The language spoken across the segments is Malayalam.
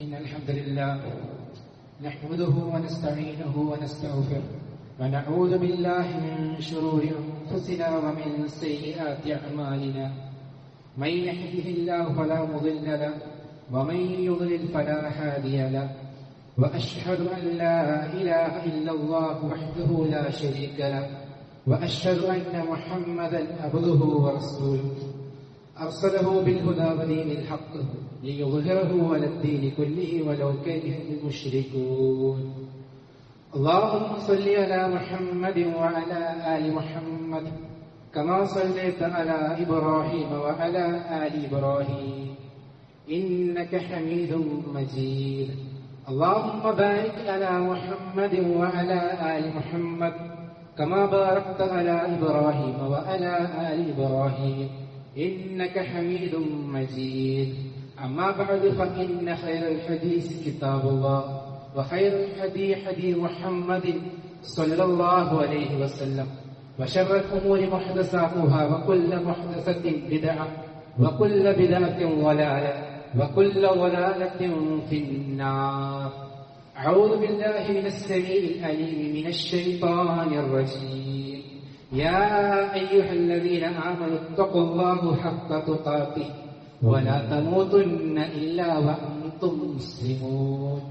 إن الحمد لله نحمده ونستعينه ونستغفره ونعوذ بالله من شرور أنفسنا ومن سيئات أعمالنا من يهده الله فلا مضل له ومن يضلل فلا هادي له وأشهد أن لا إله إلا الله وحده لا شريك له وأشهد أن محمدا عبده ورسوله أرسله بالهدى ودين الحق ليظهره على الدين كله ولو كره المشركون اللهم صل على محمد وعلى آل محمد كما صليت على إبراهيم وعلى آل إبراهيم إنك حميد مجيد اللهم بارك على محمد وعلى آل محمد كما باركت على إبراهيم وعلى آل إبراهيم إنك حميد مجيد أما بعد فإن خير الحديث كتاب الله وخير الهدي هدي محمد صلى الله عليه وسلم وشر الأمور محدثاتها وكل محدثة بدعة وكل بدعة ضلالة وكل ضلالة في النار. أعوذ بالله من السميع العليم من الشيطان الرجيم. يا أيها الذين آمنوا اتقوا الله حق تقاته ولا تموتن إلا وأنتم مسلمون.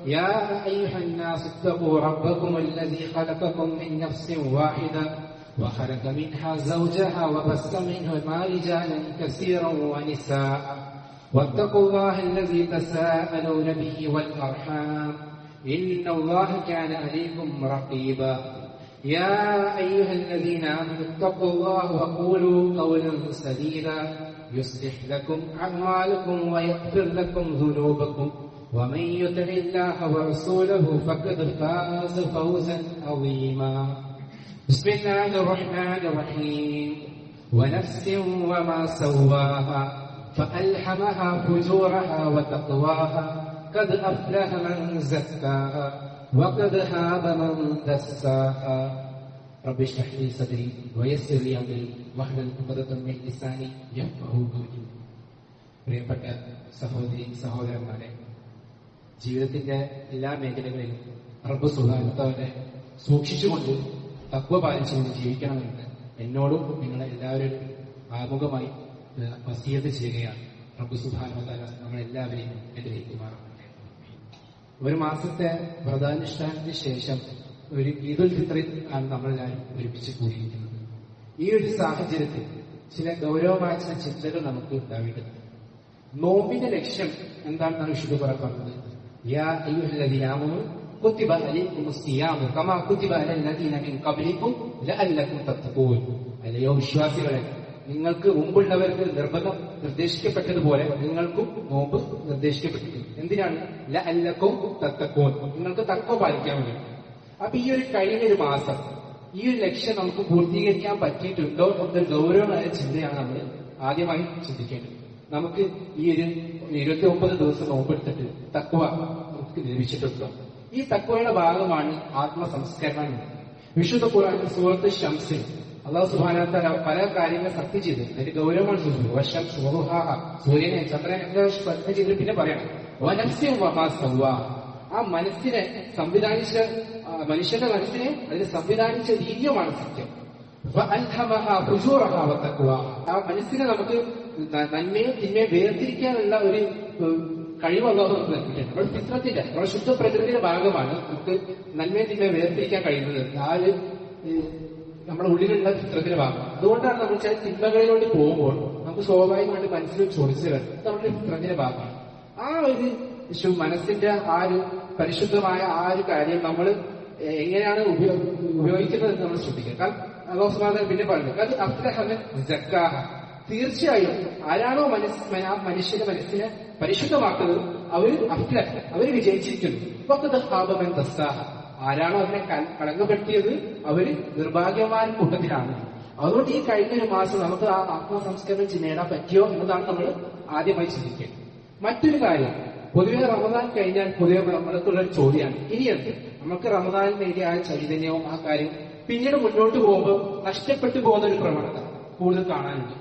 يا أيها الناس اتقوا ربكم الذي خلقكم من نفس واحدة وخلق منها زوجها وبث منهما رجالا كثيرا ونساء واتقوا الله الذي تساءلون به والأرحام إن الله كان عليكم رقيبا. يا أيها الذين آمنوا اتقوا الله وقولوا قولا سديدا يصلح لكم أعمالكم ويغفر لكم ذنوبكم ومن يطع الله ورسوله فقد فاز فوزا عظيما. بسم الله الرحمن الرحيم. ونفس وما سواها فألهمها فجورها وتقواها قد أفلح من زكاها وقد خاب من دساها. رب اشرح لي صدري ويسر لي أمري واحلل عقدة من لساني يفقهوا قولي. പ്രിയപ്പെട്ട സഹോദരി സഹോദരന്മാരെ, ജീവിതത്തിന്റെ എല്ലാ മേഖലകളിലും റബ്ബ് സുബ്ഹാനഹു വ തആല സൂക്ഷിച്ചുകൊണ്ട് തഖ്വ പാലിച്ചുകൊണ്ട് ജീവിക്കണമെന്ന് എന്നോടും നിങ്ങളെ എല്ലാവരും ആമുഖമായി വസിയത്ത് ചെയ്യുകയാണ്. റബ്ബ് സുബ്ഹാനഹു വ തആല നമ്മളെല്ലാവരെയും അനുഗ്രഹിക്കുമാറാകട്ടെ. ഒരു മാസത്തെ വ്രതാനുഷ്ഠാനത്തിന് ശേഷം ഒരു ഈദുൽ ഫിത്ർ ആണ് നമ്മളെല്ലാവരും ഒരുമിച്ച് കൂടിയിരിക്കുന്നത്. ഈ ഒരു സാഹചര്യത്തിൽ ചില ഗൗരവമായ ചില ചിന്തകൾ നമുക്ക് ഉണ്ടാവേണ്ടതുണ്ട്. നോമ്പിന്റെ ലക്ഷ്യം എന്താണെന്നാണ് വിശുദ്ധ ഖുർആൻ പറഞ്ഞത്. യാ അയ്യുഹല്ലദീന ആമനൂ കുതിബ അലൈക്കുമുസ് സിയാമു കമാ കുതിബ അലൽ ലദീന മിൻ ഖബ്ലിക്കും ലഅല്ലക്കും തത്തഖൂൻ. അല്ലയോ വിശ്വാസികളെ, നിങ്ങൾക്ക് മുമ്പുള്ളവർക്ക് നിർബന്ധം നിർദ്ദേശിക്കപ്പെട്ടതുപോലെ നിങ്ങൾക്കും നോമ്പ് നിർദ്ദേശിക്കപ്പെട്ടിട്ടുണ്ട്. എന്തിനാണ്? ലഅല്ലക്കും തത്തഖൂൻ, നിങ്ങൾക്ക് തഖ്വ പാലിക്കാൻ വേണ്ടി. അപ്പൊ ഈ ഒരു കഴിഞ്ഞൊരു മാസം ഈ ഒരു ലക്ഷ്യം നമുക്ക് പൂർത്തീകരിക്കാൻ പറ്റിയിട്ടുണ്ടോ എന്നൊരു ഗൗരവമായ ചിന്തയാണ് നമ്മൾ ആദ്യമായി ചിന്തിക്കേണ്ടത്. നമുക്ക് ഈ ഒരു 29 ദിവസം നോമ്പെടുത്തിട്ട് തഖ്വ നമുക്ക് ലഭിച്ചിട്ടുണ്ടോ? ഈ തഖ്വയുടെ ഭാഗമാണ് ആത്മസംസ്കരണം. വിശുദ്ധ ഖുർആൻ സൂറത്ത് ശംസിൽ അല്ലാഹു സുബ്ഹാനഹു വ തആല പല കാര്യങ്ങൾ സത്യം ചെയ്ത് അതിന്റെ ഗൗരവമാണ് സൂര്യനെ ചന്ദ്രനെ സത്യം ചെയ്തിട്ട് പിന്നെ പറയണം വനഫ്സിൻ വമാ സവ്വാഹ. ആ മനസ്സിനെ സംവിധാനിച്ച മനുഷ്യന്റെ മനസ്സിനെ അതിനെ സംവിധാനിച്ച രീതിയുമാണ് സത്യം. ആ മനസ്സിനെ നമുക്ക് നന്മയും തിന്മയും വേർതിരിക്കാനുള്ള ഒരു കഴിവ് അല്ലാഹു നമുക്ക് നൽകിയിട്ടുണ്ട്. നമ്മുടെ ഫിത്രത്തിന്റെ നമ്മുടെ ശുദ്ധ പ്രകൃതിയുടെ ഭാഗമാണ് നമുക്ക് നന്മയും തിന്മയും വേർതിരിക്കാൻ കഴിയുന്നത്. ആ ഒരു നമ്മുടെ ഉള്ളിലുള്ള ഫിത്രത്തിന്റെ ഭാഗം. അതുകൊണ്ടാണ് നമ്മൾ ചില തിന്മകളിലോട്ട് പോകുമ്പോൾ നമുക്ക് സ്വാഭാവികമായിട്ട് മനസ്സിൽ ചോദിച്ചു വരും. നമ്മുടെ ഫിത്രത്തിന്റെ ഭാഗമാണ്. ആ ഒരു മനസ്സിന്റെ ആ ഒരു പരിശുദ്ധമായ ആ ഒരു കാര്യം നമ്മൾ എങ്ങനെയാണ് ഉപയോഗിക്കുന്നത് എന്ന് നമ്മൾ ശ്രദ്ധിക്കുക. കാരണം അല്ലാഹു സുബ്ഹാനഹു വ തആല പിന്നെ പറഞ്ഞു അത് അഫ്ലഹ മൻ സക്കാഹ. തീർച്ചയായും ആരാണോ മനുഷ്യന്റെ മനസ്സിനെ പരിശുദ്ധമാക്കുന്നത് അവര് വിജയിച്ചിരിക്കുന്നു. വഖദ് ഖാബ മൻ ദസ്സാഹ. ആരാണോ അതിനെ കളങ്കപ്പെടുത്തിയത് അവര് നിർഭാഗ്യവാൻ കൂട്ടത്തിലാണ്. അതുകൊണ്ട് ഈ കഴിഞ്ഞൊരു മാസം നമുക്ക് ആ ആത്മസംസ്കരണം നേടാൻ പറ്റിയോ എന്നതാണ് നമ്മൾ ആദ്യമായി ചിന്തിക്കേണ്ടത്. മറ്റൊരു കാര്യം, പൊതുവെ റമദാൻ കഴിഞ്ഞാൽ പൊതുവെ നമ്മൾക്കുള്ള ഒരു ചോദ്യമാണ് ഇനി എന്ത്? നമുക്ക് റമദാനിൽ നേടിയ ആ ചൈതന്യവും ആ കാര്യം പിന്നീട് മുന്നോട്ട് പോകുമ്പോൾ നഷ്ടപ്പെട്ടു പോകുന്ന ഒരു പ്രവണത കൂടുതൽ കാണാനുണ്ട്.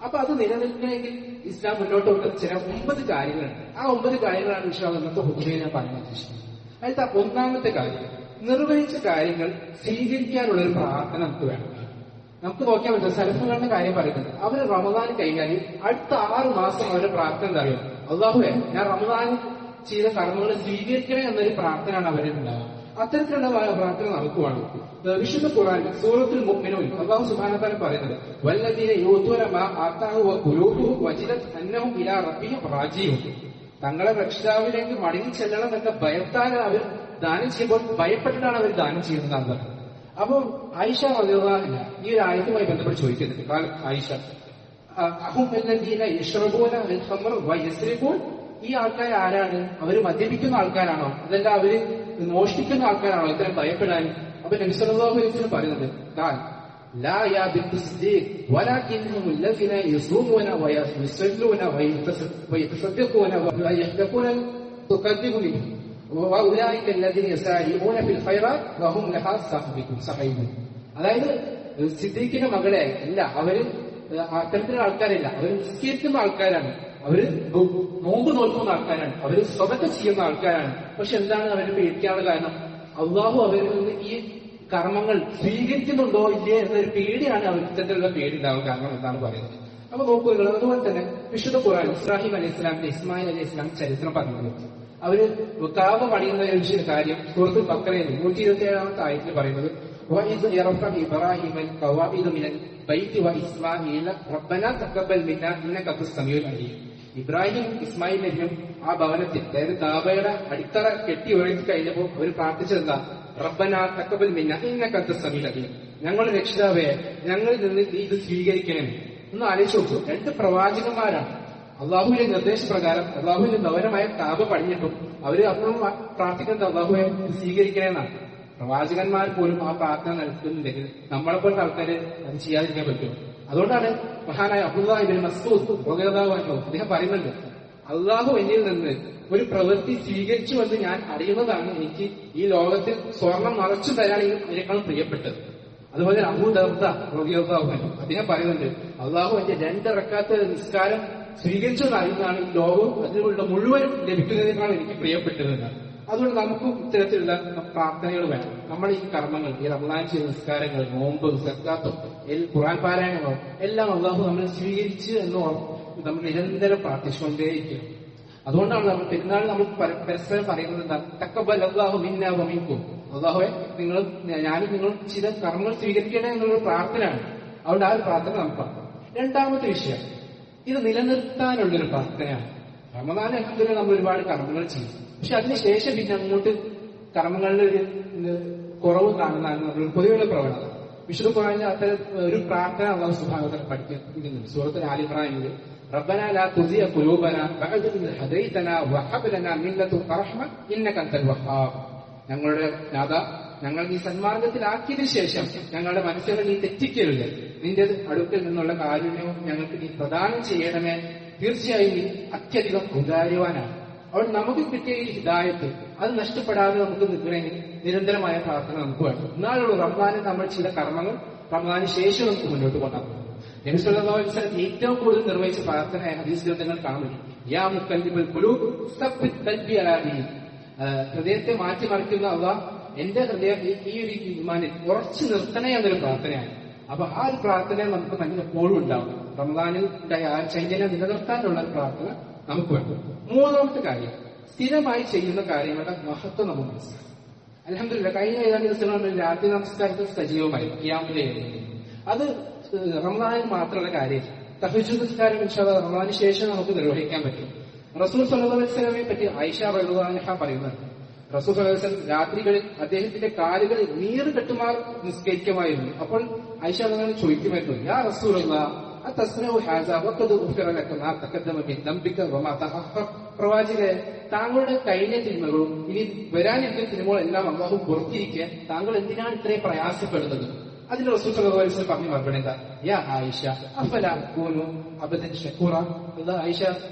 അപ്പൊ അത് നിലനിൽക്കണമെങ്കിൽ ഇസ്ലാം മുന്നോട്ട് വെക്കുന്ന ചില 9 കാര്യങ്ങളുണ്ട്. ആ 9 കാര്യങ്ങളാണ് വിഷയം ഇന്നത്തെ ഹുദ്ബയിൽ ഞാൻ പറയാൻ ഉദ്ദേശിക്കുന്നത്. അതിലത്തെ ഒന്നാമത്തെ കാര്യം, നിർവഹിച്ച കാര്യങ്ങൾ സ്വീകരിക്കാനുള്ള ഒരു പ്രാർത്ഥന നമുക്ക് വേണം. നമുക്ക് നോക്കിയാൽ പറ്റും, സലഫുകളുടെ കാര്യം പറയുന്നത് അവര് റമദാൻ കഴിഞ്ഞാൽ അടുത്ത 6 മാസം അവരുടെ പ്രാർത്ഥന എന്താ അറിയാം? അല്ലാഹുവേ, ഞാൻ റമദാൻ ചെയ്ത കർമ്മങ്ങൾ സ്വീകരിക്കണേ എന്നൊരു പ്രാർത്ഥനയാണ് അവരിൽ ഉണ്ടാവുക. അത്തരത്തിലുള്ള പ്രാർത്ഥന നടക്കുവാണ്. വിശുദ്ധ ഖുർആൻ സൂറത്തുൽ മുഅ്മിനൂൻ അല്ലാഹു സുബ്ഹാനഹു വ തആല പറയുന്നത് വല്ലദീന യൂതൂന മാ ആതാഹു വ ഖുലൂബുഹും വജിലത് അന്നഹും ഇലാ റബ്ബിഹിം റാജിഊൻ. തങ്ങളെ രക്ഷിതാവിലേക്ക് മടങ്ങി ചെല്ലണം എന്നൊക്കെ ഭയത്താൽ അവർ ദാനം ചെയ്യുമ്പോൾ ഭയപ്പെട്ടിട്ടാണ് അവർ ദാനം ചെയ്യുന്നതാണ് പറയുന്നത്. അപ്പൊ ആയിഷ റളിയല്ലാഹു അൻഹ ഈ ഒരു ആയത്തുമായി ബന്ധപ്പെട്ട് ചോദിക്കുന്നുണ്ട്. ആയിഷ അഹും വല്ലദീന യശ്റബൂന അൽ ഖമർ വ യസ്രിഖൂൻ. ഈ ആൾക്കാർ ആരാണ്? അവര് മദ്യപിക്കുന്ന ആൾക്കാരാണോ? അതല്ല അവര് മോഷ്ടിക്കുന്ന ആൾക്കാരാണോ ഇത്തരം ഭയപ്പെടാൻ? അപ്പൊ നബി സല്ലല്ലാഹു അലൈഹി വസല്ലം പറയുന്നത് ലാ യാ ബിത്തസ്ദീഖ് വലാകിന്നഹും അല്ലദീന യസൂമൂന വയസ്ല്ലൂന വയതസദ്ദഖൂന വയഹ്തഖൂന തുകദ്ദിബുനി വഉലൈക അല്ലദീന യസാരിഊന ഫിൽ ഖൈറാത്ത് വഹും ലഹാ സാഹിബൂൻ. അതായത് സിദ്ദീഖിന്റെ മകളെ അല്ല, അവര് അത്തരത്തിലുള്ള ആൾക്കാരല്ല, അവര് നിസ്കരിക്കുന്ന ആൾക്കാരാണ്, അവര് നോമ്പ് നോക്കുന്ന ആൾക്കാരാണ്, അവര് സ്വതക്ക ചെയ്യുന്ന ആൾക്കാരാണ്. പക്ഷെ എന്താണ് അവര് പേടിക്കാനുള്ള കാരണം? അള്ളാഹു അവരിൽ നിന്ന് ഈ കർമ്മങ്ങൾ സ്വീകരിക്കുന്നുണ്ടോ ഇല്ലേ എന്നൊരു പേടിയാണ് അവർക്ക് ഇത്തരത്തിലുള്ള പേടി ഉണ്ടാവാൻ കാരണം എന്നാണ് പറയുന്നത്. അപ്പൊ നോക്കുക, അതുപോലെ തന്നെ വിശുദ്ധ ഖുർആൻ ഇബ്രാഹിം അലൈഹി ഇസ്ലാമിന്റെ ഇസ്മായിൽ അലൈഹി ഇസ്ലാം ചരിത്രം പറഞ്ഞത് അവര് കാബ പണിയുന്ന ഒരു കാര്യം സൂറത്തുൽ ബഖറയിൽ 127-ാമത്തെ ആയത്തിൽ പറയുന്നത് وَإِذْ يَرْفَعُ إِبْرَاهِيمُ الْقَوَاعِدَ مِنَ الْبَيْتِ وَإِسْمَاعِيلُ رَبَّنَا تَقَبَّلْ مِنَّا إِنَّكَ أَنْتَ السَّمِيعُ الْعَلِيمُ. ഇബ്രാഹിം ഇസ്മായിലിനും ആ ഭവനത്തിൽ, അതായത് കാബയുടെ അടിത്തറ കെട്ടി ഉയർത്തി കഴിഞ്ഞപ്പോൾ അവർ പ്രാർത്ഥിച്ചതെന്താ? റബ്ബനാ തഖബ്ബൽ മിന്നാ ഇന്നക അൻത സമീഉൽ അലീം. ഞങ്ങളുടെ രക്ഷിതാവേ, ഞങ്ങളിൽ നിന്ന് നീ ഇത് സ്വീകരിക്കണം. ഒന്ന് ആലോചിച്ച് നോക്കൂ, 2 പ്രവാചകന്മാരാണ്. അള്ളാഹുവിന്റെ നിർദ്ദേശപ്രകാരം അള്ളാഹുവിന്റെ ഭവനമായ കാബ പണിഞ്ഞിട്ടും അവര് അപ്പോഴും പ്രാർത്ഥിക്കുന്നത് അള്ളാഹുവെ സ്വീകരിക്കണമെന്നാണ്. പ്രവാചകന്മാർ പോലും ആ പ്രാർത്ഥന നടത്തുന്നുണ്ടെങ്കിൽ നമ്മളെപ്പോലത്തെ ആൾക്കാര് അത് ചെയ്യാതിരിക്കാൻ പറ്റും. അതുകൊണ്ടാണ് മഹാനായ അബ്ദുല്ലാഹി ഇബ്നു മസ്ഊദ് റളിയല്ലാഹു അൻഹു അദ്ദേഹം പറയുന്നുണ്ട്, അള്ളാഹു എന്നിൽ നിന്ന് ഒരു പ്രവൃത്തി സ്വീകരിച്ചു എന്ന് ഞാൻ അറിയുന്നതാണ് എനിക്ക് ഈ ലോകത്തിൽ സ്വർണം മറച്ചു തരാൻ അതിനേക്കാളും പ്രിയപ്പെട്ടത്. അതുപോലെ അബൂ ദർദ റളിയല്ലാഹു അൻഹു അദ്ദേഹം പറയുന്നുണ്ട്, അള്ളാഹു എന്റെ 2 റക്അത്ത് നിസ്കാരം സ്വീകരിച്ചു അറിയുന്നതാണ് ഈ ലോകവും അതിലുള്ള മുഴുവനും ലഭിക്കുന്നതിനേക്കാളും എനിക്ക് പ്രിയപ്പെട്ടതെന്നാണ്. അതുകൊണ്ട് നമുക്ക് ഇത്തരത്തിലുള്ള പ്രാർത്ഥനകൾ വേണം. നമ്മൾ ഈ കർമ്മങ്ങൾ, ഈ റമദാൻ ചെയ്ത നിസ്കാരങ്ങൾ, നോമ്പ്, സക്കാത്തും, ഖുർആൻ പാരായണങ്ങളും എല്ലാം അള്ളാഹു നമ്മൾ സ്വീകരിച്ച് എന്ന് നമ്മൾ നിരന്തരം പ്രാർത്ഥിച്ചുകൊണ്ടേയിരിക്കും. അതുകൊണ്ടാണ് നമ്മൾ പെരുന്നാൾ നമ്മൾ പരസ്പരം പറയുന്നത് എന്താ? തഖബ്ബൽ അല്ലാഹു മിന്നാ വ മിൻകും. അള്ളാഹുവെ, ഞാനും നിങ്ങൾ ചെയ്ത കർമ്മങ്ങൾ സ്വീകരിക്കണേ എന്നുള്ളൊരു പ്രാർത്ഥനയാണ്. അതുകൊണ്ട് ആ ഒരു പ്രാർത്ഥന നമുക്ക്. രണ്ടാമത്തെ വിഷയം, ഇത് നിലനിർത്താനുള്ളൊരു പ്രാർത്ഥനയാണ്. റമദാൻ അൽഹംദുലില്ലാഹ് നമ്മൾ ഒരുപാട് കർമ്മങ്ങൾ ചെയ്യും. പക്ഷെ അതിനുശേഷം പിന്നെ അങ്ങോട്ട് കർമ്മങ്ങളുടെ ഒരു കുറവ് കാണുന്നതാണ് നമ്മുടെ പൊതുവെയുള്ള പ്രവണത. വിശുദ്ധ ഖുർആനിൽ അത്തരം ഒരു പ്രാർത്ഥന അല്ലാഹു സുബ്ഹാനഹു വ തആല പഠിപ്പിക്കുന്നുണ്ട്. സൂറത്തുൽ ആലി ഇംറാനിൽ റബ്ബനാ ലാ തുസിഅ ഖുലൂബനാ ബഅദ ഇദ് ഹദൈതനാ വഹബ് ലനാ മിൻ ലദുൻക റഹ്മ ഇന്നക അൻതൽ വഹ്ഹാബ്. ഞങ്ങളുടെ നാഥ, ഞങ്ങൾ നീ സന്മാർഗത്തിലാക്കിയതിനു ശേഷം ഞങ്ങളുടെ മനസ്സുകൾ നീ തെറ്റിക്കരുത്. നിന്റെ അടുക്കൽ നിന്നുള്ള കാരുണ്യവും ഞങ്ങൾക്ക് നീ പ്രദാനം ചെയ്യണമേ. തീർച്ചയായും നീ അത്യധികം ഉദാര്യവാനാണ്. അവിടെ നമുക്ക് കിട്ടിയ ഈ ഹിദായത്ത് അത് നഷ്ടപ്പെടാതെ നമുക്ക് നിരന്തരമായ പ്രാർത്ഥന നമുക്ക് വേണം. എന്നാലുള്ള റമദാനിൽ നമ്മൾ ചെയ്ത കർമ്മങ്ങൾ റമദാന് ശേഷം നമുക്ക് മുന്നോട്ട് കൊണ്ടുപോകും. നബി സല്ലല്ലാഹു അലൈഹി വസല്ലം ഏറ്റവും കൂടുതൽ നിർവഹിച്ച പ്രാർത്ഥന ഹദീസ് ഗ്രന്ഥങ്ങൾ കാണുന്നു. യാ മുഖല്ലിബൽ ഖുലൂബ് സബ്ബിത് ഖൽബി അലാ ദീനിക്. ഹൃദയത്തെ മാറ്റിമറിക്കുന്ന അല്ലാഹ് എന്റെ ഹൃദയം ഈ ഒരു ഈമാനിൽ ഉറച്ചു നിർത്തണേ എന്നൊരു പ്രാർത്ഥനയാണ്. അപ്പൊ ആ ഒരു പ്രാർത്ഥന നമുക്ക് തന്നെ എപ്പോഴും ഉണ്ടാവും. റമദാനിൽ ആ ചൈതന്യം നിലനിർത്താനുള്ള പ്രാർത്ഥന നമുക്ക് വേണം. മൂന്നാമത്തെ കാര്യം, സ്ഥിരമായി ചെയ്യുന്ന കാര്യങ്ങളുടെ മഹത്വം നമുക്ക് മനസ്സിലാക്കും. അൽഹംദുലില്ലാഹ് കഴിഞ്ഞ ഏതാനും ദിവസങ്ങളിൽ രാത്രി നമസ്കാരത്തിൽ സജീവമായി ഖിയാമുൽ ലൈൽ. അത് റമദാനിൽ മാത്രമുള്ള കാര്യം. തഹജ്ജുദ് നിസ്കാരം ഇൻഷാ അല്ലാഹ് റമദാനിന് ശേഷം നമുക്ക് നിർവഹിക്കാൻ പറ്റും. റസൂൽ സ്വല്ലല്ലാഹു അലൈഹി വസല്ലമയെ പറ്റി ആയിഷ റളിയല്ലാഹു അൻഹ പറയുന്നത്, റസൂൽ സ്വല്ലല്ലാഹു അലൈഹി വസല്ലം രാത്രികളിൽ അദ്ദേഹത്തിന്റെ കാലുകളിൽ നീർ കെട്ടുമാർ നിസ്കരിക്കുമായിരുന്നു. അപ്പോൾ ആയിഷ റളിയല്ലാഹു അൻഹ ചോദിക്കുമായിരുന്നു, യാ റസൂലല്ലാഹ് അത്തസ്നഉ ഹാദാ വഖദ് ഉഫിറ ലക മാ തഖദ്ദമ മിൻ ദംബിക വമാ തഅഖർ. പ്രവാചകരെ, താങ്കളുടെ കഴിഞ്ഞ തിന്മകളും ഇനി വരാനിരിക്കുന്ന തിന്മകളും എല്ലാം അല്ലാഹു പുറത്തിരിക്കാൻ താങ്കൾ എന്തിനാണ് ഇത്രയും പ്രയാസപ്പെടുന്നത്? അതിന് റസൂൽ സല്ലല്ലാഹു അലൈഹി വസല്ലം പറഞ്ഞു മറുപടി എന്താ? യാ ആയിഷ അഫലാ അകൂനു അബദൻ ശകൂറ. അല്ലാ ആയിഷ,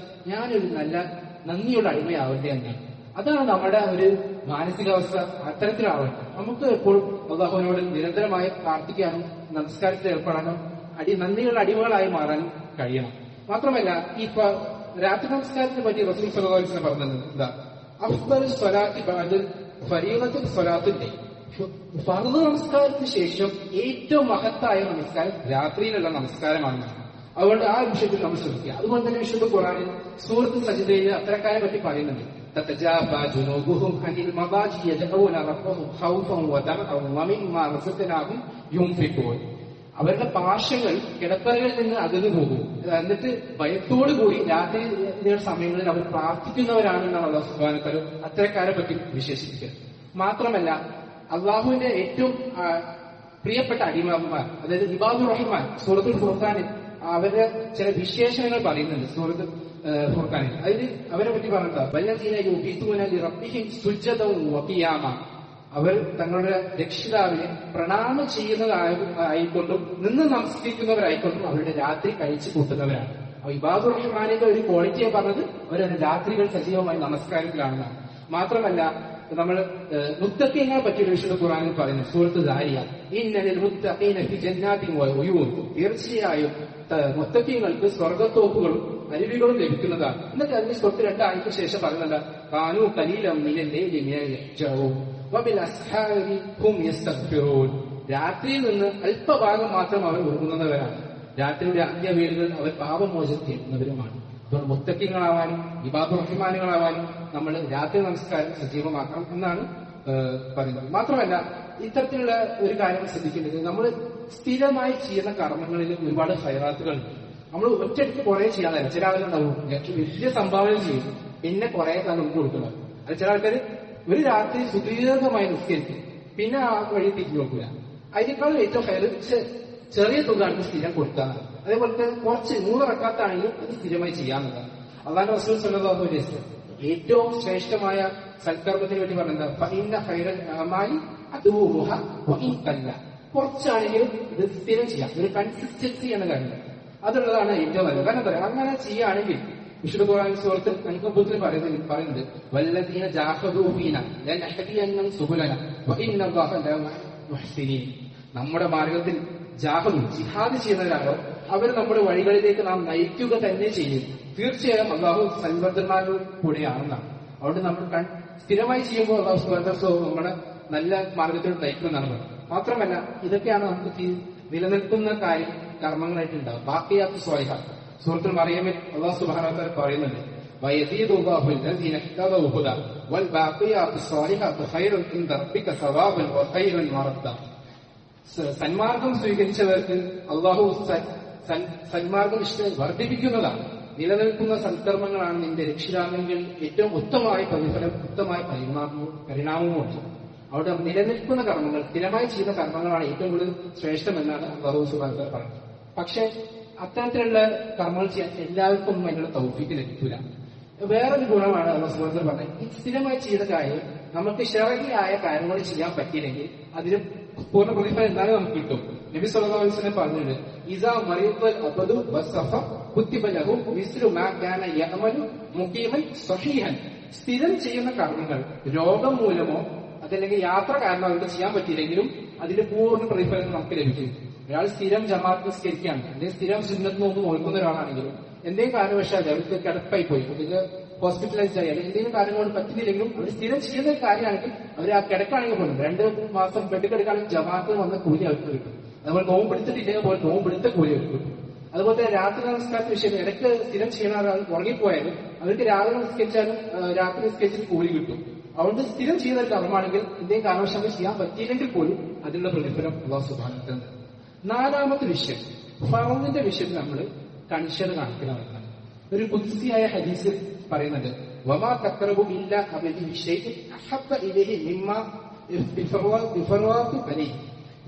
ഞാനൊരു നല്ല നന്ദിയുടെ അടിമയാവട്ടെ എന്നാണ്. അതാണ് നമ്മുടെ ഒരു മാനസികാവസ്ഥ. അത്തരത്തിലാവട്ടെ. നമുക്ക് എപ്പോഴും അല്ലാഹുവിനോട് നിരന്തരമായി പ്രാർത്ഥിക്കാനും നമസ്കാരത്തിൽ ഏർപ്പെടാനും നന്ദികളുടെ അടിമകളായി മാറാനും കഴിയണം. മാത്രമല്ല ഈ രാത്രി നമസ്കാരത്തെ പറ്റി റസൂൽ സ്വല്ലല്ലാഹു അലൈഹി വസല്ലം പറഞ്ഞത് എന്താ? അഫ്ദൽ സ്വലാത്തി ബഅദ ഫരീളത്തുൽ സ്വലാത്തിന്റെ ഫർദ് നമസ്കാരത്തിന് ശേഷം ഏറ്റവും മഹത്തായ നമസ്കാരം രാത്രിയിലുള്ള നമസ്കാരമാണ്. അതുകൊണ്ട് ആ വിഷയത്തിൽ നമ്മൾ ശ്രദ്ധിക്കുക. അതുപോലെ തന്നെ വിശുദ്ധ ഖുർആനിൽ സൂറത്തുൽ സജ്ദയിൽ അത്തരക്കാരെ പറ്റി പറയുന്നുണ്ട്. തതജാഫാ ജുനൂബുഹും അനിൽ മദാജി യദഊന റബ്ബഹും ഖൗഫൻ വതമഅൻ വമിമ്മാ റസഖ്നാഹും യുൻഫിഖൂൻ. അവരുടെ പാർശ്വങ്ങൾ കിടപ്പറകളിൽ നിന്ന് അകന്നു പോകും. എന്നിട്ട് ഭയത്തോടു കൂടി രാത്രി സമയങ്ങളിൽ അവർ പ്രാർത്ഥിക്കുന്നവരാണെന്നാണ് അല്ലാഹു സുബ്ഹാനഹു വ തആല അത്തരക്കാരെ പറ്റി വിശേഷിപ്പിക്കുക. മാത്രമല്ല അള്ളാഹുവിന്റെ ഏറ്റവും പ്രിയപ്പെട്ട അടിമമാർ, അതായത് ഇബാദുർ റഹ്മാൻ, സൂറത്തുൽ ഫുർഖാനിൽ അവരുടെ ചില വിശേഷണങ്ങൾ പറയുന്നുണ്ട്. സൂറത്തുൽ ഫുർഖാനിൽ അതിൽ അവരെ പറ്റി പറഞ്ഞത് വല്ലദീന യുബീതൂന ലിറബ്ബിഹിം സുജ്ജദൻ വഖിയാമ. അവർ തങ്ങളുടെ രക്ഷിതാവിനെ പ്രണാമം ചെയ്യുന്നതായിക്കൊണ്ടും നിന്ന് നമസ്കരിക്കുന്നവരായിക്കൊണ്ടും അവരുടെ രാത്രി കഴിച്ചു കൂട്ടുന്നവരാണ്. ഇബാദുർ റഹ്മാനിന്റെ ഒരു ക്വാളിറ്റിയെ പറഞ്ഞത് അവരുടെ രാത്രികൾ സജീവമായി നമസ്കാരത്തിലാണെന്നാണ്. മാത്രമല്ല നമ്മൾ മുത്തഖീങ്ങളെ പറ്റിയൊരു വിശുദ്ധ ഖുർആനിൽ പറയുന്നു. സൂറത്ത് ദാരിയ ഇന്നലിൽ മുത്തഖീന ഫി ജന്നാത്തിൻ വ ഉയൂൻ. തീർച്ചയായും മുത്തഖീങ്ങൾക്ക് സ്വർഗ്ഗത്തോപ്പുകളും അരുവികളും ലഭിക്കുന്നതാണ്. എന്നിട്ട് അതിന് തൊട്ട് 2 ആഴ്ചയ്ക്ക് ശേഷം പറയുന്നത് കാനൂ ഖലീലൻ മിനൽ ലൈലി മാ യഹ്ജഊൻ വബിൽ അസ്ഹാരി ഹും യസ്തഗ്ഫിറൂൻ. രാത്രിയിൽ നിന്ന് അല്പഭാഗം മാത്രം അവർ ഉറങ്ങുന്നവരാണ്. രാത്രിയുടെ അന്ത്യവേളകൾ അവർ പാപമോചനം ചെയ്യുന്നവരുമാണ്. അപ്പോൾ മുത്തഖീങ്ങളാവാനും ഇബാദുർ റഹ്മാനുകളാവാനും നമ്മൾ രാത്രി നമസ്കാരം സജീവമാക്കണം എന്നാണ് പറയുന്നത്. മാത്രമല്ല ഇത്തരത്തിലുള്ള ഒരു കാര്യം ശ്രദ്ധിക്കേണ്ടത്, നമ്മൾ സ്ഥിരമായി ചെയ്യുന്ന കർമ്മങ്ങളിൽ ഒരുപാട് ഖൈറാത്തുകളുണ്ട്. നമ്മൾ ഒറ്റയ്ക്ക് കുറെ ചെയ്യാതെ ചില ആളുകളുണ്ടാവും വലിയ സംഭാവന ചെയ്യും, പിന്നെ കുറെ കാലം നമുക്ക് കൊടുക്കണം. അത് ചില ആൾക്കാർ ഒരു രാത്രി സുദീർഘമായി നിസ്കരിക്കും, പിന്നെ ആ വഴി തിരിഞ്ഞു നോക്കുക. അതിനേക്കാളും ഏറ്റവും ഹൈർ ചെറിയ തുക ആൾക്ക് സ്ഥിരം കൊടുക്കാനാണ്. അതേപോലത്തെ കുറച്ച് 100 റക്അത്താണെങ്കിലും അത് സ്ഥിരമായി ചെയ്യാവുന്നതാണ്. അല്ലാഹുവിന്റെ റസൂൽ സ്വല്ലല്ലാഹു അലൈഹി വസല്ലം ഏറ്റവും ശ്രേഷ്ഠമായ സൽക്കർമ്മത്തിന് വേണ്ടി പറഞ്ഞത് ഫഇന്ന ഖൈറൽ അമാലി അദ്വമുഹ വഇൻ ഖല്ല. കുറച്ചാണെങ്കിലും ഇത് സ്ഥിരം ചെയ്യാം, ഒരു കൺസിസ്റ്റൻസി എന്ന കാര്യം അതുള്ളതാണ് ഏറ്റവും നല്ലത്. കാരണം എന്താ, അങ്ങനെ ചെയ്യുകയാണെങ്കിൽ വിശുദ്ധ ഖുർആൻ സൂറത്തുൽ അൻകബൂത്തിൽ പറയുന്നത് വല്ലദീന ജാഹദൂ ഫീനാ ലനഹദിയന്നഹും സുബുലനാ വഇന്നല്ലാഹ ലമഅൽ മുഹ്സിനീൻ. നമ്മുടെ മാർഗത്തിൽ ജിഹാദ് ചെയ്യുന്നവരാണോ അവർ നമ്മുടെ വഴികളിലേക്ക് നാം നയിക്കുക തന്നെ ചെയ്യും. തീർച്ചയായും അള്ളാഹു സൽവർദ്ധന്മാരുടെ കൂടെയാണെന്നാണ്. അതുകൊണ്ട് നമ്മൾ സ്ഥിരമായി ചെയ്യുമ്പോൾ അള്ളാഹു നമ്മുടെ നല്ല മാർഗത്തിൽ നയിക്കുമെന്നാണ് പറയുന്നത്. മാത്രമല്ല ഇതൊക്കെയാണ് നമുക്ക് നിലനിൽക്കുന്ന കർമ്മങ്ങളായിട്ടുണ്ടാവും. ബാക്കിയാത്ത് സ്വാലിഹാത്ത് സൂറത്തുൽ മറിയമിൽ അല്ലാഹു സുബ്ഹാനഹു വ തആല പറയുന്നുണ്ട് വയസീദുല്ലാഹു അല്ലദീന ഇഹ്തദൗ ഹുദാ വൽ ബാഖിയാത്തു സ്വാലിഹാത്തു ഖൈറുൻ ഇൻദ റബ്ബിക സവാബൻ വ ഖൈറുൻ മറദ്ദ. സന്മാർഗം സ്വീകരിച്ചവർക്ക് അള്ളാഹു സന്മാർഗം വർദ്ധിപ്പിക്കുന്നതാണ്. നിലനിൽക്കുന്ന സൽക്കർമ്മങ്ങളാണ് നിന്റെ രക്ഷിതാമെങ്കിൽ ഏറ്റവും ഉത്തമമായ പ്രതിഫലം, ഉത്തമമായ പരിണാമവുമുണ്ട്. അവിടെ നിലനിൽക്കുന്ന കർമ്മങ്ങൾ, സ്ഥിരമായി ചെയ്യുന്ന കർമ്മങ്ങളാണ് ഏറ്റവും കൂടുതൽ ശ്രേഷ്ഠമെന്നാണ് അല്ലാഹു സുബ്ഹാനഹു വ തആല പറയുന്നത്. പക്ഷെ അത്തരത്തിലുള്ള കർമ്മങ്ങൾ ചെയ്യാൻ എല്ലാവർക്കും അതിനുള്ള തൗഫീഖ് ലഭിക്കില്ല. വേറൊരു ഗുണമാണ് അല്ലാഹു സുബ്ഹാനഹു വ തആല പറഞ്ഞത്, ഈ സ്ഥിരമായി ചെയ്ത കാര്യം നമുക്ക് ശർഈയായ കാര്യങ്ങൾ ചെയ്യാൻ പറ്റിയില്ലെങ്കിൽ അതിന് പൂർണ്ണ പ്രതിഫലം എന്തായാലും നമുക്ക് കിട്ടും. നബി സല്ലല്ലാഹു അലൈഹി വസല്ലം പറഞ്ഞിട്ടുണ്ട് ഇസാ മരീദൽ അബ്ദു വസഫ കുത്തിബ ലഹു മിസ്ലു മാ കാന യഅമലു മുഖീമൻ സഹീഹൻ. സ്ഥിരം ചെയ്യുന്ന കർമ്മങ്ങൾ രോഗം മൂലമോ അതല്ലെങ്കിൽ യാത്ര കാരണം അവർക്ക് ചെയ്യാൻ പറ്റിയില്ലെങ്കിലും അതിന്റെ പൂർണ്ണ പ്രതിഫലം നമുക്ക് ലഭിക്കും. ഒരാൾ സ്ഥിരം ജമാഅത്ത് നിസ്കരിക്കുകയാണ്, അല്ലെങ്കിൽ സ്ഥിരം സുന്നത്ത് നോമ്പ് നോക്കുന്ന ഒരാളാണെങ്കിലും എന്തെങ്കിലും കാരണവശാൽ അവർക്ക് കിടപ്പായി പോയി, അല്ലെങ്കിൽ ഹോസ്പിറ്റലൈസ് ആയി, അല്ലെങ്കിൽ എന്തെങ്കിലും കാര്യങ്ങൾ പറ്റിയില്ലെങ്കിലും അവർ സ്ഥിരം ചെയ്യുന്ന കാര്യമാണെങ്കിൽ അവർ ആ കിടക്കാണെങ്കിൽ പോലും 2 മാസം ബെഡ് കിടക്കുകയാണെങ്കിൽ ജമാഅത്ത് വന്ന കൂലി അവർക്ക് കിട്ടും. അതുപോലെ നോമ്പ് എടുത്തിട്ടില്ലെങ്കിൽ പോലെ നോമ്പ് എടുത്ത കൂലി അവർക്ക് കിട്ടും. അതുപോലെ രാത്രി നമസ്കാരത്തെ വിഷയം ഇടയ്ക്ക് സ്ഥിരം ചെയ്യുന്ന ഒരാൾ ഉറങ്ങിപ്പോയാലും അവർക്ക് രാവിലെ നിസ്കരിച്ചാലും രാത്രി നിസ്കരിച്ചിട്ട് കൂലി കിട്ടും. അതുകൊണ്ട് സ്ഥിരം ചെയ്യുന്ന ഒരു കർമ്മമാണെങ്കിൽ എന്തെങ്കിലും കാരണവശാൽ ചെയ്യാൻ പറ്റിയില്ലെങ്കിൽ പോലും അതിനുള്ള പ്രതിഫലം അല്ലാഹു സുബ്ഹാനഹു വ തആല. 4ാമത്തെ വിഷയം ഫർദിന്റെ വിഷയത്തിൽ നമ്മൾ കണിശത കാണിക്കുന്നതാണ്. ഒരു ഖുദ്സിയായ ഹദീസിൽ പറയുന്നുണ്ട് വമാ തഖറബു ഇല്ല അബദി ഷൈഇൻ അഹബ്ബ ഇലൈഹി മിമ്മാ ഇഫറാത്തു അലൈഹി.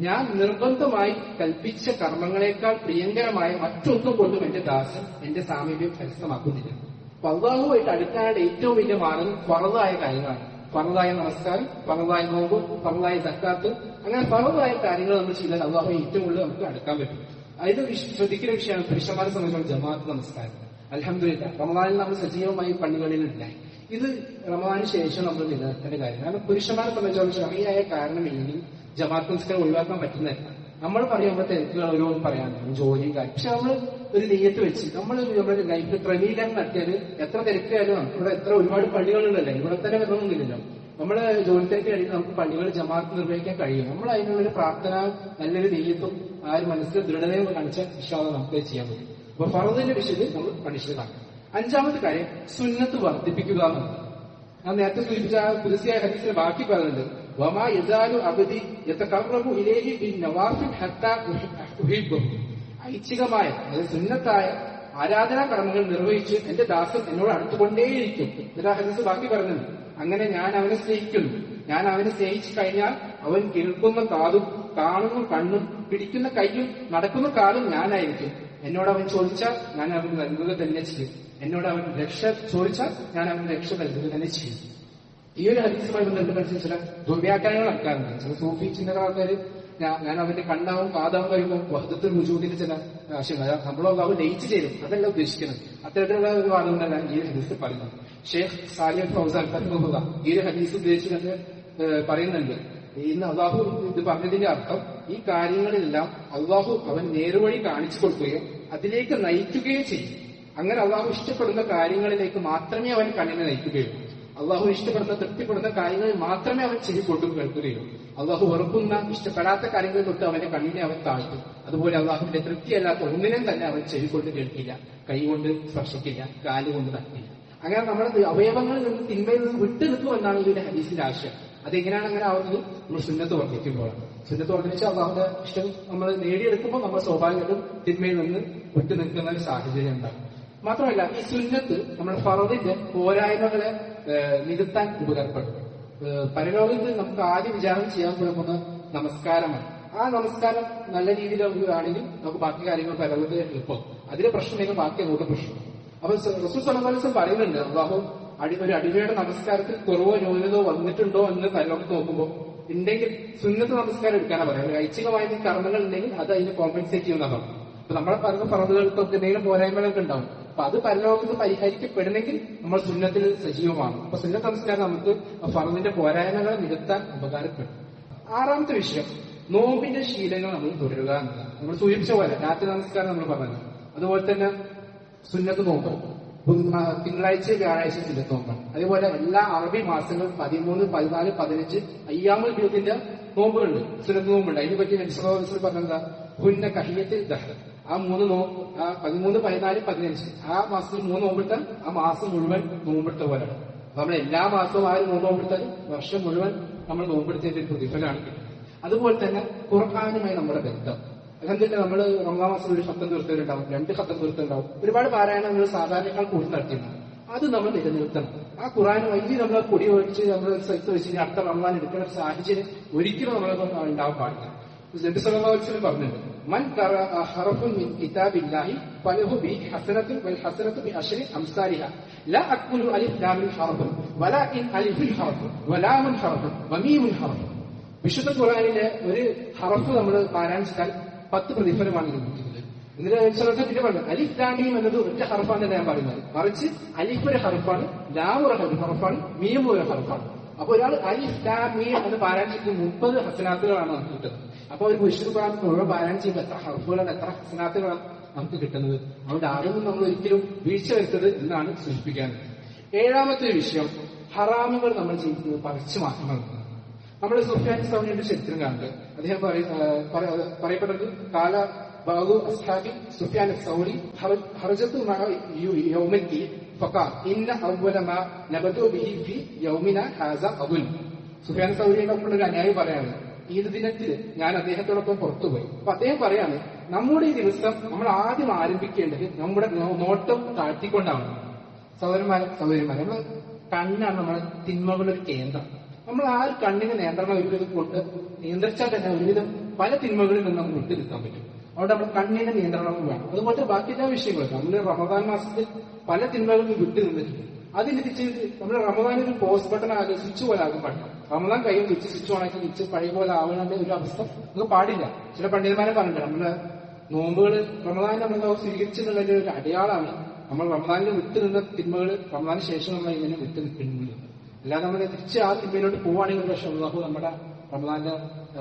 ഞാൻ നിർബന്ധമായി കൽപ്പിച്ച കർമ്മങ്ങളെക്കാൾ പ്രിയങ്കരമായ മറ്റൊന്നും കൊണ്ടും എന്റെ ദാസൻ എന്റെ സാമീപ്യം കരസ്ഥമാക്കുന്നില്ല. അപ്പൊ അല്ലാഹുവായിട്ട് അടുക്കാനുള്ള ഏറ്റവും വലിയ മാർഗം ഫർദായ കാര്യങ്ങളാണ്. ഫർദായ നമസ്കാരം, ഫർദായ നോമ്പ്, ഫർദായ സക്കാത്ത്, അങ്ങനെ ഫർദായ കാര്യങ്ങൾ നമ്മൾ ചെയ്താൽ അല്ലാഹു ഏറ്റവും കൂടുതൽ നമുക്ക് അടുക്കാൻ പറ്റും. ഇത് ശ്രദ്ധിക്കുന്ന വിഷയമാണ് പുരുഷന്മാരെ സംബന്ധിച്ചുള്ള ജമാഅത്ത് നമസ്കാരം. അൽഹംദുലില്ലാഹ് റമദാനിൽ നമ്മൾ സജീവമായി പള്ളികളിൽ ഉണ്ടായി. ഇത് റമദാനിന് ശേഷം നമ്മൾ നിലനിർത്തേണ്ട കാര്യം. കാരണം പുരുഷന്മാരെ സംബന്ധിച്ചുള്ള ശരിയായ കാരണമില്ലെങ്കിൽ ജമാഅത്ത് നമസ്കാരം ഒഴിവാക്കാൻ പറ്റുന്നതല്ല. നമ്മൾ പറയുമ്പോൾ തിരക്കുകൾ ഓരോന്നും പറയാനുണ്ട്, ജോലിയും കാര്യം. പക്ഷെ നമ്മൾ ഒരു നെയ്യത്ത് വെച്ച് നമ്മുടെ ലൈഫിൽ ക്രമീകരണം നടത്തിയാൽ എത്ര തിരക്കായാലും ഇവിടെ എത്ര ഒരുപാട് പള്ളികളുണ്ടല്ലോ, ഇവിടെ തന്നെ വരണമെന്നില്ലല്ലോ. നമ്മള് ജോലിത്തേക്ക് കഴിയുമ്പോൾ നമുക്ക് പള്ളികൾ ജമാഅത്ത് നിർവഹിക്കാൻ കഴിയും. നമ്മൾ അതിനുള്ളൊരു പ്രാർത്ഥന, നല്ലൊരു നെയ്യത്തും ആ ഒരു മനസ്സിൽ ദൃഢതയും കാണിച്ചാൽ വിശ്വാസം നമുക്ക് ചെയ്യാൻ പറ്റും. അപ്പൊ ഫർദിന്റെ വിഷയത്തിൽ നമ്മൾ പഠിച്ചതാണ്. അഞ്ചാമത്തെ കാര്യം സുന്നത്ത് വർദ്ധിപ്പിക്കുക എന്നുള്ളത്. ഞാൻ നേരത്തെ സൂചിപ്പിച്ച ആ കുരിശിയായ ഹദീസിന്റെ ബാക്കി പറയുന്നുണ്ട്, വമാ യസാലു അബ്ദി യതഖറബു ഇലൈഹി ബിന്നവാഫിൽ ഹത്താ ഉഹിബ്ബഹു. ഐച്ഛികമായ അതായത് സുന്നത്തായ ആരാധനാ കർമ്മങ്ങൾ നിർവഹിച്ച് എന്റെ ദാസൻ എന്നോട് അടുത്തുകൊണ്ടേയിരിക്കും. എന്നിട്ട് ആ ഹദീസ് ബാക്കി പറയുന്നുണ്ട്, അങ്ങനെ ഞാൻ അവനെ സ്നേഹിക്കുന്നു. ഞാൻ അവനെ സ്നേഹിച്ചു കഴിഞ്ഞാൽ അവൻ കേൾക്കുന്ന കാതും കാണുന്ന കണ്ണും പിടിക്കുന്ന കൈയും നടക്കുന്ന കാലും ഞാനായിരിക്കും. എന്നോട് അവൻ ചോദിച്ചാൽ ഞാൻ അവന് നൽകുക തന്നെ ചെയ്യും. എന്നോട് അവൻ രക്ഷ ചോദിച്ചാൽ ഞാൻ അവന് രക്ഷ നൽകുക തന്നെ ചെയ്യും. ഈ ഒരു ഹദീസുമായി ബന്ധപ്പെട്ട് ചില ദുർവ്യാഖ്യാനങ്ങൾ നടക്കാറുണ്ട്. ചില സൂഫി ചിന്തകളാൾക്കാര് ഞാൻ അവന്റെ കണ്ണാവും കാതാവും കഴിയുമ്പോൾ വഹദത്തുൽ വുജൂദിന്റെ ചില ആശയങ്ങൾ നമ്മളൊന്നും ലയിച്ചു ചേരും, അതല്ല ഉദ്ദേശിക്കുന്നത്. അത്തരത്തിലുള്ള ഒരു വാദം കൊണ്ടല്ല ഈ ഹദീസ് പറയുന്നത്. ഷെയ്ഖ് സാലിഹ് ഫൗസാൻ റഹിമഹുള്ള ഈ ഒരു ഹദീസ് ഉദ്ദേശിച്ചുകൊണ്ട് പറയുന്നുണ്ട്, ഇന്ന് അള്ളാഹു ഇത് പറഞ്ഞതിന്റെ അർത്ഥം ഈ കാര്യങ്ങളിലെല്ലാം അള്ളാഹു അവൻ നേർവഴി കാണിച്ചു കൊടുക്കുകയും അതിലേക്ക് നയിക്കുകയും ചെയ്യും. അങ്ങനെ അള്ളാഹു ഇഷ്ടപ്പെടുന്ന കാര്യങ്ങളിലേക്ക് മാത്രമേ അവൻ കണ്ണിനെ നയിക്കുകയുള്ളൂ. അള്ളാഹു ഇഷ്ടപ്പെടുന്ന തൃപ്തിപ്പെടുന്ന കാര്യങ്ങളിൽ മാത്രമേ അവൻ ചെവി കൊണ്ടു കേൾക്കുകയുള്ളൂ. അള്ളാഹു വെറുക്കുന്ന ഇഷ്ടപ്പെടാത്ത കാര്യങ്ങളിൽ തൊട്ട് അവന്റെ കണ്ണിനെ അവൻ താഴ്ത്തും. അതുപോലെ അള്ളാഹുവിന്റെ തൃപ്തിയല്ലാത്ത ഒന്നിനും തന്നെ അവൻ ചെവി കൊണ്ട് കേൾക്കില്ല, കൈകൊണ്ട് സ്പർശിക്കില്ല, കാലുകൊണ്ട് തട്ടില്ല. അങ്ങനെ നമ്മുടെ അവയവങ്ങളിൽ നിന്ന് തിന്മയിൽ നിന്ന് വിട്ടു നിൽക്കും എന്നാണ് ഇതിന്റെ ഹദീസിന്റെ ആശയം. അതെങ്ങനെയാണ് അങ്ങനെ ആവുന്നത്? നമ്മൾ സുന്നത്ത് വർദ്ധിക്കുമ്പോഴാണ്. സുന്നത്ത് വർദ്ധിച്ച് അള്ളാഹുന്റെ ഇഷ്ടം നമ്മൾ നേടിയെടുക്കുമ്പോൾ നമ്മൾ സ്വാഭാവികമായിട്ടും തിന്മയിൽ നിന്ന് വിട്ടു നിൽക്കുന്ന ഒരു സാഹചര്യം ഉണ്ടാകും. മാത്രമല്ല ഈ സുന്നത്ത് നമ്മുടെ ഫർദിന്റെ പോരായ്മകളെ നികത്താൻ ഉപകാരപ്പെടും. പരലോകത്തിൽ നമുക്ക് ആദ്യം വിചാരം ചെയ്യാൻ പോകുന്ന നമസ്കാരമാണ്. ആ നമസ്കാരം നല്ല രീതിയിലാണെങ്കിൽ നമുക്ക് ബാക്കി കാര്യങ്ങൾ പരലോകത്തിൽ എളുപ്പം. അതിലെ പ്രശ്നമില്ലെങ്കിൽ ബാക്കി അങ്ങോട്ട് പ്രശ്നം. അപ്പൊ റസൂൽ സല്ലല്ലാഹു അലൈഹി വസല്ലം പറയുന്നുണ്ട്, അള്ളാഹു ഒരു അടിമയുടെ നമസ്കാരത്തിൽ കുറവോ ന്യൂനതയോ വന്നിട്ടുണ്ടോ എന്ന് പരലോകത്ത് നോക്കുമ്പോൾ ഉണ്ടെങ്കിൽ സുന്നത്ത് നമസ്കാരം എടുക്കാനാണ് പറയാം. ഐച്ഛികമായ കർമ്മങ്ങൾ ഉണ്ടെങ്കിൽ അത് അതിന് കോമ്പൻസേറ്റ് ചെയ്യുന്നതാണ്. അപ്പൊ നമ്മളെ പറഞ്ഞ ഫർദുകൾക്കൊക്കെ എന്തെങ്കിലും പോരായ്മകളൊക്കെ ഉണ്ടാവും. അപ്പൊ അത് പരലോകത്ത് പരിഹരിക്കപ്പെടുന്നെങ്കിൽ നമ്മൾ സുന്നത്തിൽ സജീവമാണ്. അപ്പൊ സുന്നത്ത് നമസ്കാരം നമുക്ക് ഫർദിന്റെ പോരായ്മകളെ നികത്താൻ ഉപകാരപ്പെടും. ആറാമത്തെ വിഷയം നോമ്പിന്റെ ശീലങ്ങൾ നമ്മൾ തുടരുക എന്നതാണ്. നമ്മൾ സൂചിപ്പിച്ച പോലെ രാത്രി നമസ്കാരം നമ്മൾ പറഞ്ഞു, അതുപോലെ തന്നെ സുന്നത്ത് നോമ്പ് തിങ്കളാഴ്ച വ്യാഴാഴ്ച സുന്നത്ത് നോമ്പാണ്. അതേപോലെ എല്ലാ അറബി മാസങ്ങളും 13, 14, 15 അയ്യാമുൽ ബീദിന്റെ നോമ്പുകളുണ്ട്, സുന്നത്ത് നോമ്പുണ്ട്. അതിനെപ്പറ്റി നബി സല്ലല്ലാഹു അലൈഹി വസല്ലം പറഞ്ഞതാ ഹുന്ന കഹിയത്തിൽ ദഹ്ർ. ആ 3 നോമ്പ്, ആ 13, 14, 15 ആ മാസത്തിൽ 3 നോമ്പെടുത്താൽ ആ മാസം മുഴുവൻ നോമ്പെടുത്ത പോലെയാണ്. അപ്പൊ നമ്മൾ എല്ലാ മാസവും ആ 3 നോമ്പെടുത്താൽ വർഷം മുഴുവൻ നമ്മൾ നോമ്പെടുത്തതിന്റെ പ്രതിഫലമാണ് കിട്ടുന്നത്. അതുപോലെ തന്നെ ഖുർആനുമായി നമ്മുടെ ബന്ധം. അതെന്തില്ല, നമ്മൾ റമദാൻ മാസം ഒരു ഖത്തം തീർത്തവരുണ്ടാവും, 2 ഖത്തം തീർത്തുണ്ടാവും, ഒരുപാട് പാരായണങ്ങൾ സാധാരണക്കാൾ കൂടുതൽ നടത്തിയിട്ടുണ്ടാവും. അത് നമ്മൾ നിലനിർത്തണം. ആ ഖുർആൻ വലിയ നമ്മൾ പൊടി ഒഴിച്ച് നമ്മൾ സ്ഥലത്ത് വെച്ച് അടുത്ത റമദാൻ എടുക്കുന്ന ഒരു സാഹചര്യം ഒരിക്കലും നമ്മളൊന്നും ഉണ്ടാവാൻ പാടില്ല. നബി സല്ലല്ലാഹു അലൈഹി വസല്ലം പറഞ്ഞിട്ടുണ്ട്, മൻ ഖറഅ ഹറഫൻ മിൻ കിതാബില്ലാഹി ഫലഹു ബി ഹസനത്തുൻ വൽ ഹസനത്തു ബി അശ്രി അംസാലിഹ ലാ അഖുലു അലിഫ് ലാം മിൻ ഹറഫ് വലാകിൻ അലിഫുൽ ഹറഫ് വലാമുൻ ഹറഫ് വമീമുൻ ഹറഫ്. വിശുദ്ധ ഖുർആനിലെ ഒരു ഹറഫ് നമ്മൾ പാരായണം ചെയ്താൽ 10 പ്രതിഫലമാണ് ലഭിക്കുന്നത്. എന്നിട്ട് പിന്നെ പറഞ്ഞു അലിഫ് ലാം മീം എന്നത് ഒറ്റ ഹറഫാണെന്ന് ഞാൻ പറയുന്നത്, മറിച്ച് അലിഫ് ഒരു ഹറഫാണ്, ലാം ഒരു ഹറഫാണ്, മീം ഒരു ഹറഫാണ്. അപ്പൊ ഒരാൾ അലിഫ് ലാം മീം എന്ന് പാരായണം ചെയ്ത് 30 ഹസനാത്തുകളാണ് നമുക്ക് കിട്ടുന്നത്. അപ്പൊ ഒരു വിശുദ്ധ ഖുർആൻ മുഴുവൻ പാരായണം ചെയ്യുമ്പോൾ എത്ര ഹർഫുകളാണ്, എത്ര ഹസനാത്തുകളാണ് നമുക്ക് കിട്ടുന്നത്. അതുകൊണ്ട് ആരും നമ്മൾ ഒരിക്കലും വീഴ്ച വരുത്തത് എന്നാണ് സൂചിപ്പിക്കാനുള്ളത്. ഏഴാമത്തെ വിഷയം ഹറാമുകൾ നമ്മൾ ജീവിക്കുന്നത് പറിച്ചു മാറ്റണം. നമ്മൾ സുഫിയാൻ സൗരിയുടെ ചരിത്രം കാണുന്നത് അദ്ദേഹം പറയപ്പെട്ടത് കാല ബാബു അസ്ഹാബി സുഫിയാൻ സൗരി ഹർജത്തു യൗമക്കി ഫഖാൽ ഇന്ന അവ്വല മാ നബദു ബിഹി ഫി യൗമിന ഹാസ അബുൽ. സുഫിയാൻ സൗരിയുടെ ഒപ്പം ഒരു അന്യായി പറയാണ്, ഈദ് ദിനത്തിൽ ഞാൻ അദ്ദേഹത്തോടൊപ്പം പുറത്തുപോയി. അപ്പൊ അദ്ദേഹം പറയാണ്, നമ്മുടെ ഈ ദിവസം നമ്മൾ ആദ്യം ആരംഭിക്കേണ്ടത് നമ്മുടെ നോട്ടം താഴ്ത്തിക്കൊണ്ടാണ്. സഹോദരന്മാരെ നമ്മൾ കണ്ണാണ് നമ്മുടെ തിന്മകളുടെ ഒരു കേന്ദ്രം. നമ്മൾ ആ ഒരു കണ്ണിന് നിയന്ത്രണം ഒരുവിധം കൊണ്ട് നിയന്ത്രിച്ചാൽ തന്നെ ഒരുവിധം പല തിന്മകളിൽ നിന്ന് നമുക്ക് വിട്ടു നിൽക്കാൻ പറ്റും. അതുകൊണ്ട് നമ്മൾ കണ്ണിന് നിയന്ത്രണവും വേണം. അതുപോലെ ബാക്കി എല്ലാ വിഷയങ്ങളും നമ്മൾ റമദാൻ മാസത്തിൽ പല തിന്മകളിൽ വിട്ടു നിന്നിട്ടുണ്ട്. അതിനെത്തിച്ച് നമ്മൾ റമദാനിൽ ഒരു പോസ്റ്റ് ബട്ടൺ ആകെ സ്വിച്ച് പോലെ ആകും പാടില്ല. റമദാൻ കഴിയും വെച്ച് സ്വിച്ച് ഓണാക്കി വെച്ച് പഴയ പോലെ ആവുന്ന ഒരു അവസ്ഥ നമുക്ക് പാടില്ല. ചില പണ്ഡിതന്മാരെ പറഞ്ഞിട്ടുണ്ട്, നമ്മുടെ നോമ്പുകൾ റമദാൻ നമ്മൾ സ്വീകരിച്ചെന്നുള്ളതിന്റെ ഒരു അടയാളമാണ് നമ്മൾ റമദാനിൽ വിട്ടു നിന്ന തിന്മകൾ റമദാന് ശേഷം നമ്മൾ ഇങ്ങനെ വിട്ടു നിൽക്കുന്നുണ്ട്. അല്ലാതെ നമ്മൾ തിരിച്ച് ആ തിന്മയിലോട്ട് പോവുകയാണെങ്കിൽ പക്ഷെ അള്ളാഹു നമ്മുടെ റമദാന്റെ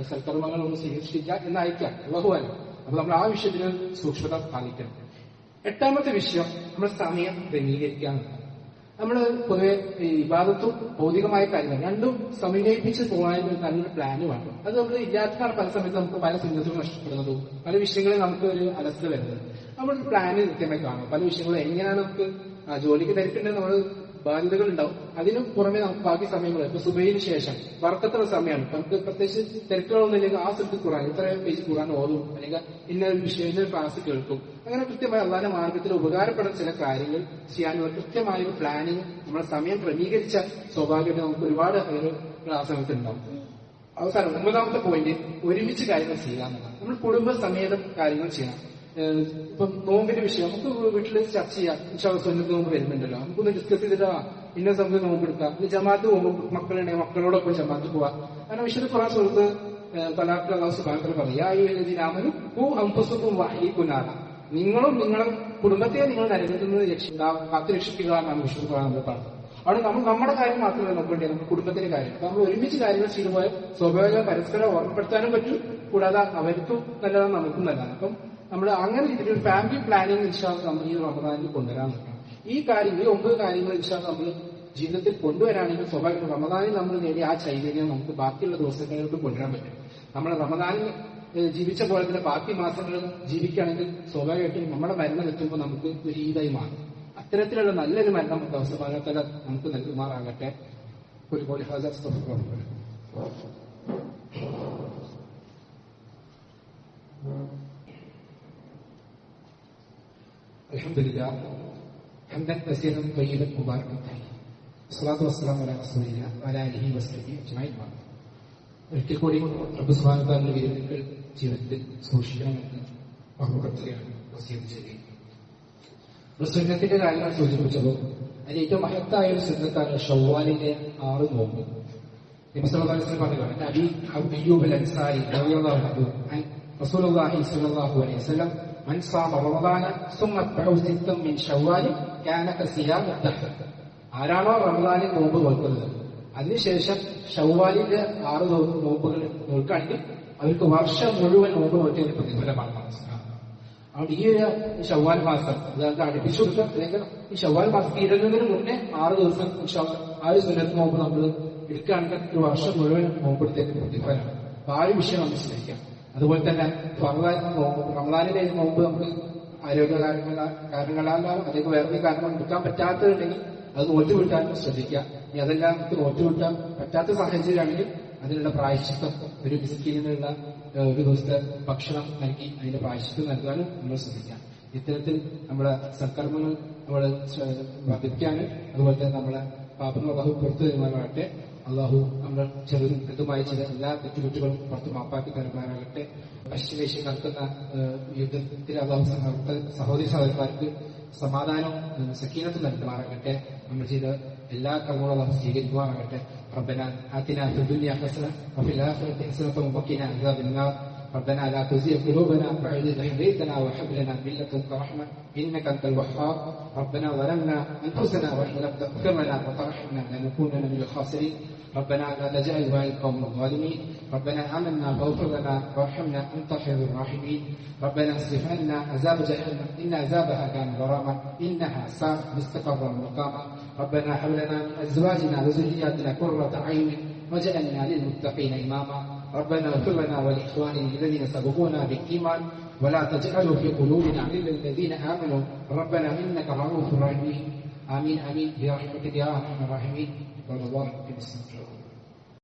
സൽക്കർമ്മങ്ങൾ ഒന്ന് സ്വീകരിച്ചില്ല എന്നായിരിക്കാം അള്ളാഹു അല്ല. അപ്പൊ നമ്മൾ ആ വിഷയത്തിൽ സൂക്ഷ്മത പാലിക്കണം. എട്ടാമത്തെ വിഷയം നമ്മൾ സമയം ക്രമീകരിക്കുക. നമ്മൾ പൊതുവെ ഈ ഇബാദത്തും ഭൗതികമായ കാര്യങ്ങൾ രണ്ടും സമന്വയിപ്പിച്ച് പോകാൻ ഒരു നല്ലൊരു പ്ലാന് വേണം. അത് നമ്മൾ ഇല്ലാത്തതാണ് പല സമയത്ത് നമുക്ക് പല ചിന്തകളും നഷ്ടപ്പെടുന്നതും പല വിഷയങ്ങളിൽ നമുക്ക് ഒരു അലസത വരുന്നത്. നമ്മൾ പ്ലാന് കൃത്യമായി കാണും. പല വിഷയങ്ങളും എങ്ങനെയാണ് നമുക്ക് ജോലിക്ക് തിരക്കുണ്ടെങ്കിൽ നമ്മൾ ബാധ്യതകൾ ഉണ്ടാവും. അതിന് പുറമെ നമുക്ക് ബാക്കി സമയങ്ങൾ ഇപ്പൊ സുബൈന് ശേഷം വർക്കത്തുള്ള സമയമാണ്. നമുക്ക് പ്രത്യേകിച്ച് തിരക്കുകളൊന്നും ഇല്ലെങ്കിൽ ആ സ്ഥലത്ത് ഖുർആൻ ഇത്രയും പേജ് ഖുർആൻ ഓതും, അല്ലെങ്കിൽ ഇന്ന ഒരു വിഷയം ഇന്ന ക്ലാസ് കേൾക്കും. അങ്ങനെ കൃത്യമായ അള്ളാന്റെ മാർഗത്തിൽ ഉപകാരപ്പെടുന്ന ചില കാര്യങ്ങൾ ചെയ്യാനുള്ള കൃത്യമായ ഒരു പ്ലാനിങ് നമ്മുടെ സമയം ക്രമീകരിച്ച സ്വാഭാവികമായിട്ട് നമുക്ക് ഒരുപാട് ആ സമയത്ത് ഉണ്ടാവും. അവസാനം 9ാമത്തെ പോയിന്റ് ഒരുമിച്ച് കാര്യങ്ങൾ ചെയ്യുക എന്നുള്ളതാണ്. നമ്മൾ കുടുംബസമേതം കാര്യങ്ങൾ ചെയ്യണം. ഇപ്പം നോമ്പിന്റെ വിഷയം നമുക്ക് വീട്ടിൽ ചർച്ച ചെയ്യാം. സുന്നത്ത് നോമ്പ് വരുന്നുണ്ടല്ലോ, നമുക്കൊന്ന് ഡിസ്കസ് ചെയ്തിട്ട് ഇന്ന സമയത്ത് നോമ്പ് എടുക്കാം. ഇനി ജമാഅത്ത് പോകുമ്പോൾ മക്കളുണ്ടെങ്കിൽ മക്കളോടൊപ്പം ജമാഅത്ത് പോവാം. കാരണം വിശുദ്ധ ഖുർആൻ സൂറത്ത് തലാഖിൽ അല്ലാഹു സുബ്ഹാനഹു വ തആല പറഞ്ഞു, യാ അയ്യുഹല്ലദീന ആമനൂ ഖൂ അൻഫുസകും വഅഹ്ലീകും നാറ. നിങ്ങളും നിങ്ങളുടെ കുടുംബത്തെ നിങ്ങൾ നരകത്തിൽ നിന്ന് കാത്തു രക്ഷിക്കുക എന്നാണ് വിശുദ്ധ ഖുർആൻ നമ്മൾ പറഞ്ഞത്. അവിടെ നമ്മൾ നമ്മുടെ കാര്യം മാത്രമല്ല നോക്കേണ്ടത്, നമ്മുടെ കുടുംബത്തിന്റെ കാര്യം. നമ്മൾ ഒരുമിച്ച് കാര്യങ്ങൾ ചെയ്തു പോയാൽ സ്വാഭാവികം പരസ്പരം ഓർമ്മപ്പെടുത്താനും പറ്റും, കൂടാതെ അവർക്കും നല്ലതാണ് നമുക്കും നല്ലതാണ്. അപ്പം നമ്മൾ അങ്ങനെ ഇതിലൊരു ഫാമിലി പ്ലാനിങ് ഇൻഷാല്ലാഹ് നമ്മൾ ഈ റമദാനിൽ കൊണ്ടുവരാൻ നോക്കണം. ഈ 9 കാര്യങ്ങൾ ഇൻഷാല്ലാഹ് നമ്മൾ ജീവിതത്തിൽ കൊണ്ടുവരാണെങ്കിൽ സ്വാഭാവികം റമദാനിൽ നമ്മൾ നേടിയ ആ ചൈതന്യം നമുക്ക് ബാക്കിയുള്ള ദിവസങ്ങളിലോട്ട് കൊണ്ടുവരാൻ പറ്റും. നമ്മൾ റമദാനിൽ ജീവിച്ച പോലെ തന്നെ ബാക്കി മാസങ്ങൾ ജീവിക്കുകയാണെങ്കിൽ സ്വാഭാവികമായിട്ടും നമ്മുടെ മരണം എത്തുമ്പോൾ നമുക്ക് ഒരു ഈദായി മാറും. അത്തരത്തിലുള്ള നല്ലൊരു മരണം ദിവസമാകത്തല നമുക്ക് നൽകുമാറാകട്ടെ. ഒരു കോടി അൽഹംദുലില്ലാഹ് ഹംദൻ കസീറൻ തയ്യിബൻ മുബാറകൻ ഫീഹി വസ്സലാത്തു വസ്സലാമു അലാ റസൂലില്ലാഹി വഅലാ ആലിഹി വസഹ്ബിഹി അജ്മഈൻ. ഒരിക്കൽ കൂടി റബ്ബ് സുബ്ഹാനഹു വ തആലയുടെ വിരുന്നുകൾ ജീവിതത്തിൽ സൂക്ഷിക്കണമെന്ന് ഓർമ്മപ്പെടുത്തുകയാണ്, വസിയത്ത് ചെയ്യുകയാണ്. സുന്നത്തിന്റെ കാര്യങ്ങൾ സൂചിപ്പിച്ചപ്പോൾ അതിൽ ഏറ്റവും മഹത്തായ ഒരു സുന്നത്താണ് ഷവ്വാലിന്റെ 6 നോമ്പ്. നബി സല്ലല്ലാഹു അലൈഹി വസല്ലം പറഞ്ഞു, അബീ അയ്യൂബ് അൽ അൻസാരി റളിയല്ലാഹു അൻഹു റസൂലുള്ളാഹി സ്വല്ലല്ലാഹു അലൈഹി വസല്ലം മൻ സാമ റമദാന സുമ്മ അത്ബഅഹു സിത്തൻ മിൻ ശവ്വാൽ കാന കസിയാം അദ്ദഹർ. ആരാണോ റമദാനിൽ നോമ്പ് നോക്കുന്നത് അതിനുശേഷം ഷവ്വാലിന്റെ 6 നോമ്പുകൾ നോക്കുകയാണെങ്കിൽ അവർക്ക് വർഷം മുഴുവൻ നോമ്പ് നോക്കിയതിന് പ്രതിഫലമാണ് മനസ്സിലാക്കുന്നത്. അതുകൊണ്ട് ഈ ഒരു ശവ്വാൽ മാസം അതായത് അടുപ്പിച്ചു കൊടുക്കുക, അല്ലെങ്കിൽ ഈ ശവ്വാൽ മാസം തീരുന്നതിന് മുന്നേ 6 ദിവസം ആ ഒരു സുന്നത്ത് നോമ്പ് നമ്മൾ എടുക്കുകയാണെങ്കിൽ ഒരു വർഷം മുഴുവൻ നോമ്പെടുത്തതിന് പ്രതിഫലമാണ്. അപ്പൊ ആ ഒരു വിഷയം നമ്മൾ ശ്രദ്ധിക്കാം. അതുപോലെ തന്നെ റമദാനിലെ നോമ്പ് നമുക്ക് ആരോഗ്യ കാരണങ്ങളാലും അല്ലെങ്കിൽ വേറെ കാരണം എടുക്കാൻ പറ്റാത്തതുണ്ടെങ്കിൽ അത് നോറ്റുവിട്ടാൻ ശ്രദ്ധിക്കുക. ഇനി അതെല്ലാം നമുക്ക് നോറ്റുവിട്ടാൻ പറ്റാത്ത സാഹചര്യമാണെങ്കിൽ അതിനുള്ള പ്രായശ്ചിത്തം ഒരു മിസ്കീനിനുള്ള ഒരു ദിവസത്തെ ഭക്ഷണം നൽകി അതിന്റെ പ്രായശ്ചിത്തം നൽകാനും നമ്മൾ ശ്രദ്ധിക്കാം. ഇത്തരത്തിൽ നമ്മുടെ സൽക്കർമ്മങ്ങൾ നമ്മൾ വർദ്ധിക്കാനും അതുപോലെ തന്നെ നമ്മളെ പാപങ്ങൾ അള്ളാഹു പുറത്തു തരുമാറാകട്ടെ. അള്ളാഹു നമ്മുടെ ചെറുതും വലുതുമായ ചില എല്ലാ തെറ്റുകുറ്റുകളും പുറത്ത് മാപ്പാക്കി തരുമാറാകട്ടെ. പശ്ചിമേഷ്യ നടത്തുന്ന യുദ്ധത്തിൽ അള്ളാഹു സഹോദരി സഹോദരന്മാർക്ക് സമാധാനവും സക്കീനത്തും നൽകുമാറാകട്ടെ. നമ്മൾ ചെയ്ത എല്ലാ കർമ്മങ്ങളും അള്ളാഹു സ്വീകരിക്കുമാറാകട്ടെ. ربنا آتنا في الدنيا حسنة وفي الآخرة حسنة وقنا عذاب النار. ربنا لا تزغ قلوبنا بعد إذ هديتنا وهب لنا من لدنك رحمة إنك أنت الوهاب. ربنا ظلمنا أنفسنا وإن لم تغفر لنا وترحمنا لنكونن من الخاسرين. ربنا لا تجعل مع القوم الظالمين. ربنا آمنا فاغفر لنا وارحمنا أنت خير الراحمين. ربنا اصرف عنا عذاب جهنم إن عذابها كان غراما إنها ساءت مستقرا مقاما. ربنا هب لنا من أزواجنا وذرياتنا قرة أعين واجعلنا للمتقين إماما. ربنا اغفر لنا ولإخواننا الذين سبقونا بالإيمان ولا تجعلوا في قلوبنا غلا للذين آمنوا ربنا إنك رؤوف رحيم. آمين آمين برحمتك يا أرحم الراحمين. والله في